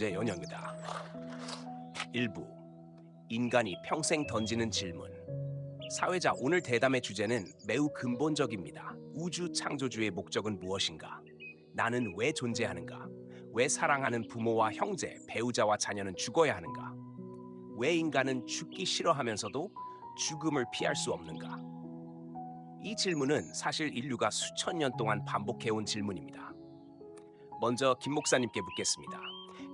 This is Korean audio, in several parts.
연영이다. 일부 인간이 평생 던지는 질문. 사회자 오늘 대담의 주제는 매우 근본적입니다. 우주 창조주의 목적은 무엇인가? 나는 왜 존재하는가? 왜 사랑하는 부모와 형제, 배우자와 자녀는 죽어야 하는가? 왜 인간은 죽기 싫어하면서도 죽음을 피할 수 없는가? 이 질문은 사실 인류가 수천 년 동안 반복해온 질문입니다. 먼저 김 목사님께 묻겠습니다.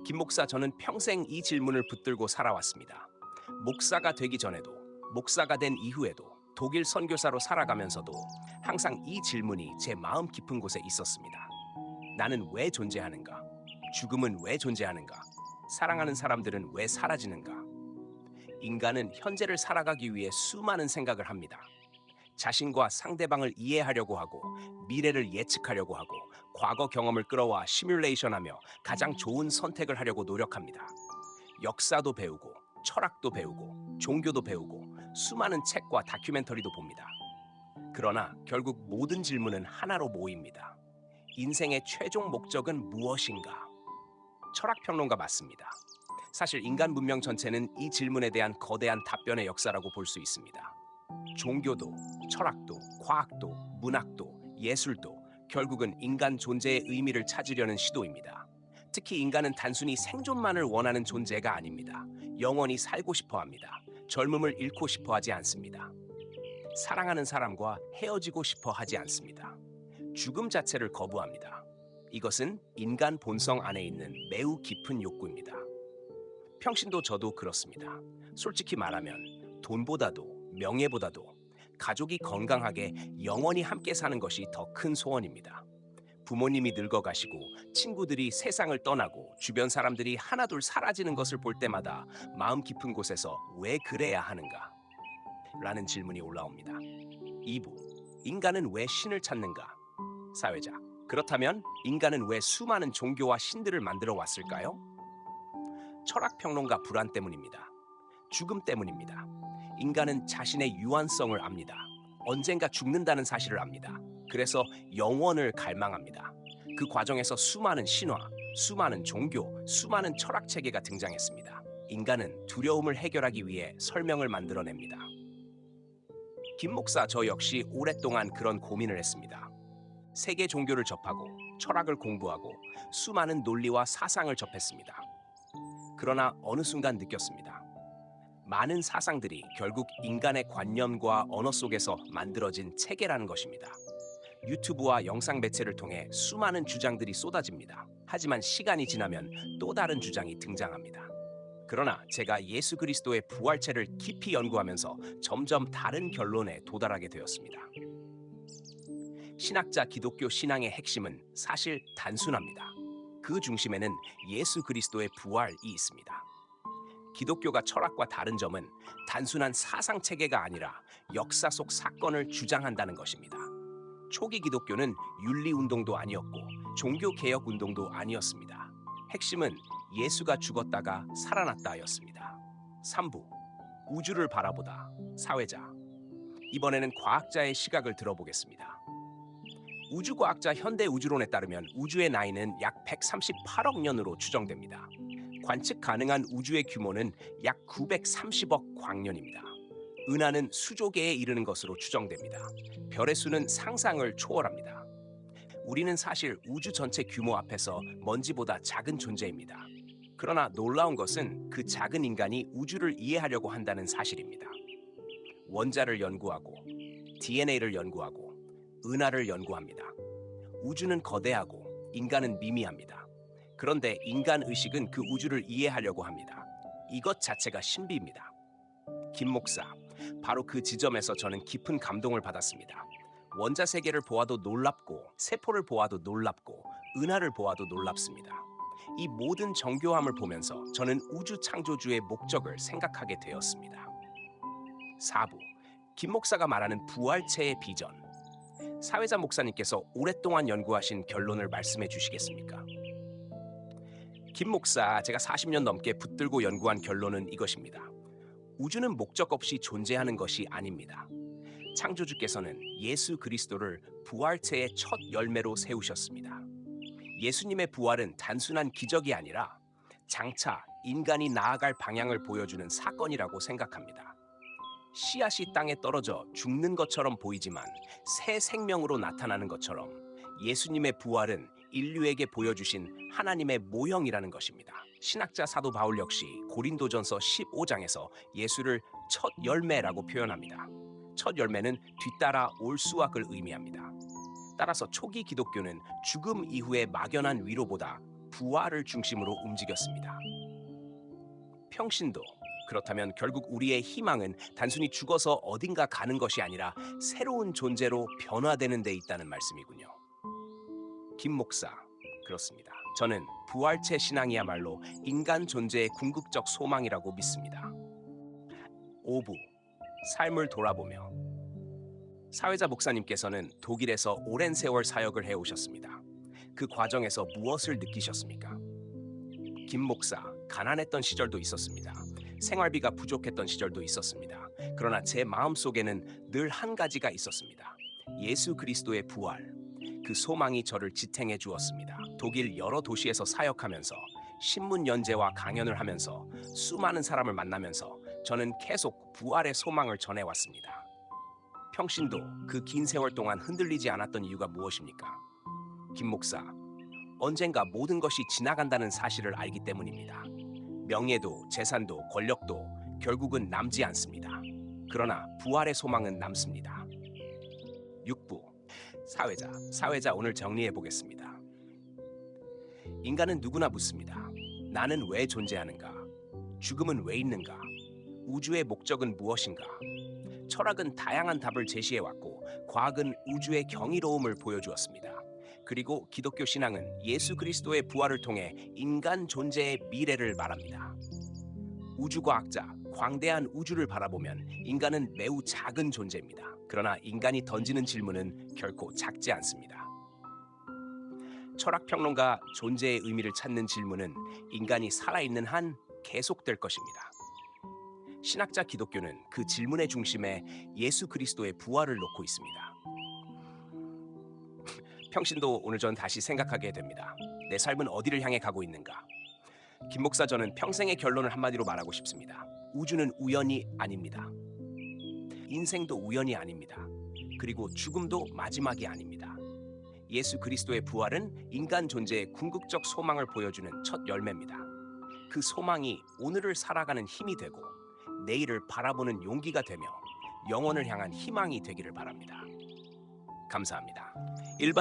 김 목사, 저는 평생 이 질문을 붙들고 살아왔습니다. 목사가 되기 전에도, 목사가 된 이후에도, 독일 선교사로 살아가면서도 항상 이 질문이 제 마음 깊은 곳에 있었습니다. 나는 왜 존재하는가? 죽음은 왜 존재하는가? 사랑하는 사람들은 왜 사라지는가? 인간은 현재를 살아가기 위해 수많은 생각을 합니다. 자신과 상대방을 이해하려고 하고, 미래를 예측하려고 하고, 과거 경험을 끌어와 시뮬레이션하며 가장 좋은 선택을 하려고 노력합니다. 역사도 배우고, 철학도 배우고, 종교도 배우고, 수많은 책과 다큐멘터리도 봅니다. 그러나 결국 모든 질문은 하나로 모입니다. 인생의 최종 목적은 무엇인가? 철학평론가 맞습니다. 사실 인간 문명 전체는 이 질문에 대한 거대한 답변의 역사라고 볼 수 있습니다. 종교도, 철학도, 과학도, 문학도, 예술도 결국은 인간 존재의 의미를 찾으려는 시도입니다. 특히 인간은 단순히 생존만을 원하는 존재가 아닙니다. 영원히 살고 싶어 합니다. 젊음을 잃고 싶어 하지 않습니다. 사랑하는 사람과 헤어지고 싶어 하지 않습니다. 죽음 자체를 거부합니다. 이것은 인간 본성 안에 있는 매우 깊은 욕구입니다. 평신도 저도 그렇습니다. 솔직히 말하면 돈보다도 명예보다도 가족이 건강하게 영원히 함께 사는 것이 더 큰 소원입니다. 부모님이 늙어가시고 친구들이 세상을 떠나고 주변 사람들이 하나둘 사라지는 것을 볼 때마다 마음 깊은 곳에서 왜 그래야 하는가? 라는 질문이 올라옵니다. 2부, 인간은 왜 신을 찾는가? 사회자, 그렇다면 인간은 왜 수많은 종교와 신들을 만들어 왔을까요? 철학평론가 불안 때문입니다. 죽음 때문입니다. 인간은 자신의 유한성을 압니다. 언젠가 죽는다는 사실을 압니다. 그래서 영원을 갈망합니다. 그 과정에서 수많은 신화, 수많은 종교, 수많은 철학 체계가 등장했습니다. 인간은 두려움을 해결하기 위해 설명을 만들어냅니다. 김 목사, 저 역시 오랫동안 그런 고민을 했습니다. 세계 종교를 접하고 철학을 공부하고 수많은 논리와 사상을 접했습니다. 그러나 어느 순간 느꼈습니다. 많은 사상들이 결국 인간의 관념과 언어 속에서 만들어진 체계라는 것입니다. 유튜브와 영상 매체를 통해 수많은 주장들이 쏟아집니다. 하지만 시간이 지나면 또 다른 주장이 등장합니다. 그러나 제가 예수 그리스도의 부활체를 깊이 연구하면서 점점 다른 결론에 도달하게 되었습니다. 신학자 기독교 신앙의 핵심은 사실 단순합니다. 그 중심에는 예수 그리스도의 부활이 있습니다. 기독교가 철학과 다른 점은 단순한 사상 체계가 아니라 역사 속 사건을 주장한다는 것입니다. 초기 기독교는 윤리 운동도 아니었고 종교 개혁 운동도 아니었습니다. 핵심은 예수가 죽었다가 살아났다였습니다. 3부, 우주를 바라보다. 사회자, 이번에는 과학자의 시각을 들어보겠습니다. 우주과학자 현대우주론에 따르면 우주의 나이는 약 138억 년으로 추정됩니다. 관측 가능한 우주의 규모는 약 930억 광년입니다. 은하는 수조 개에 이르는 것으로 추정됩니다. 별의 수는 상상을 초월합니다. 우리는 사실 우주 전체 규모 앞에서 먼지보다 작은 존재입니다. 그러나 놀라운 것은 그 작은 인간이 우주를 이해하려고 한다는 사실입니다. 원자를 연구하고 DNA를 연구하고 은하를 연구합니다. 우주는 거대하고 인간은 미미합니다. 그런데 인간 의식은 그 우주를 이해하려고 합니다. 이것 자체가 신비입니다. 김 목사, 바로 그 지점에서 저는 깊은 감동을 받았습니다. 원자 세계를 보아도 놀랍고 세포를 보아도 놀랍고 은하를 보아도 놀랍습니다. 이 모든 정교함을 보면서 저는 우주 창조주의 목적을 생각하게 되었습니다. 4부, 김 목사가 말하는 부활체의 비전. 사회자 목사님께서 오랫동안 연구하신 결론을 말씀해 주시겠습니까? 김 목사, 제가 40년 넘게 붙들고 연구한 결론은 이것입니다. 우주는 목적 없이 존재하는 것이 아닙니다. 창조주께서는 예수 그리스도를 부활체의 첫 열매로 세우셨습니다. 예수님의 부활은 단순한 기적이 아니라 장차 인간이 나아갈 방향을 보여주는 사건이라고 생각합니다. 씨앗이 땅에 떨어져 죽는 것처럼 보이지만 새 생명으로 나타나는 것처럼 예수님의 부활은 인류에게 보여주신 하나님의 모형이라는 것입니다. 신학자 사도 바울 역시 고린도전서 15장에서 예수를 첫 열매라고 표현합니다. 첫 열매는 뒤따라 올 수확을 의미합니다. 따라서 초기 기독교는 죽음 이후의 막연한 위로보다 부활을 중심으로 움직였습니다. 평신도, 그렇다면 결국 우리의 희망은 단순히 죽어서 어딘가 가는 것이 아니라 새로운 존재로 변화되는 데 있다는 말씀이군요. 김 목사, 그렇습니다. 저는 부활체 신앙이야말로 인간 존재의 궁극적 소망이라고 믿습니다. 5부, 삶을 돌아보며. 사회자 목사님께서는 독일에서 오랜 세월 사역을 해오셨습니다. 그 과정에서 무엇을 느끼셨습니까? 김 목사, 가난했던 시절도 있었습니다. 생활비가 부족했던 시절도 있었습니다. 그러나 제 마음속에는 늘 한 가지가 있었습니다. 예수 그리스도의 부활. 그 소망이 저를 지탱해 주었습니다. 독일 여러 도시에서 사역하면서 신문 연재와 강연을 하면서 수많은 사람을 만나면서 저는 계속 부활의 소망을 전해왔습니다. 평신도, 그 긴 세월 동안 흔들리지 않았던 이유가 무엇입니까? 김 목사, 언젠가 모든 것이 지나간다는 사실을 알기 때문입니다. 명예도, 재산도, 권력도 결국은 남지 않습니다. 그러나 부활의 소망은 남습니다. 6부, 사회자 오늘 정리해 보겠습니다. 인간은 누구나 묻습니다. 나는 왜 존재하는가? 죽음은 왜 있는가? 우주의 목적은 무엇인가? 철학은 다양한 답을 제시해왔고 과학은 우주의 경이로움을 보여주었습니다. 그리고 기독교 신앙은 예수 그리스도의 부활을 통해 인간 존재의 미래를 말합니다. 우주과학자, 광대한 우주를 바라보면 인간은 매우 작은 존재입니다. 그러나 인간이 던지는 질문은 결코 작지 않습니다. 철학평론가 존재의 의미를 찾는 질문은 인간이 살아있는 한 계속될 것입니다. 신학자 기독교는 그 질문의 중심에 예수 그리스도의 부활을 놓고 있습니다. 평신도 오늘 전 다시 생각하게 됩니다. 내 삶은 어디를 향해 가고 있는가? 김 목사, 저는 평생의 결론을 한마디로 말하고 싶습니다. 우주는 우연이 아닙니다. 인생도 우연이 아닙니다. 그리고 죽음도 마지막이 아닙니다. 예수 그리스도의 부활은 인간 존재의 궁극적 소망을 보여주는 첫 열매입니다. 그 소망이 오늘을 살아가는 힘이 되고 내일을 바라보는 용기가 되며 영혼을 향한 희망이 되기를 바랍니다. 감사합니다. 일반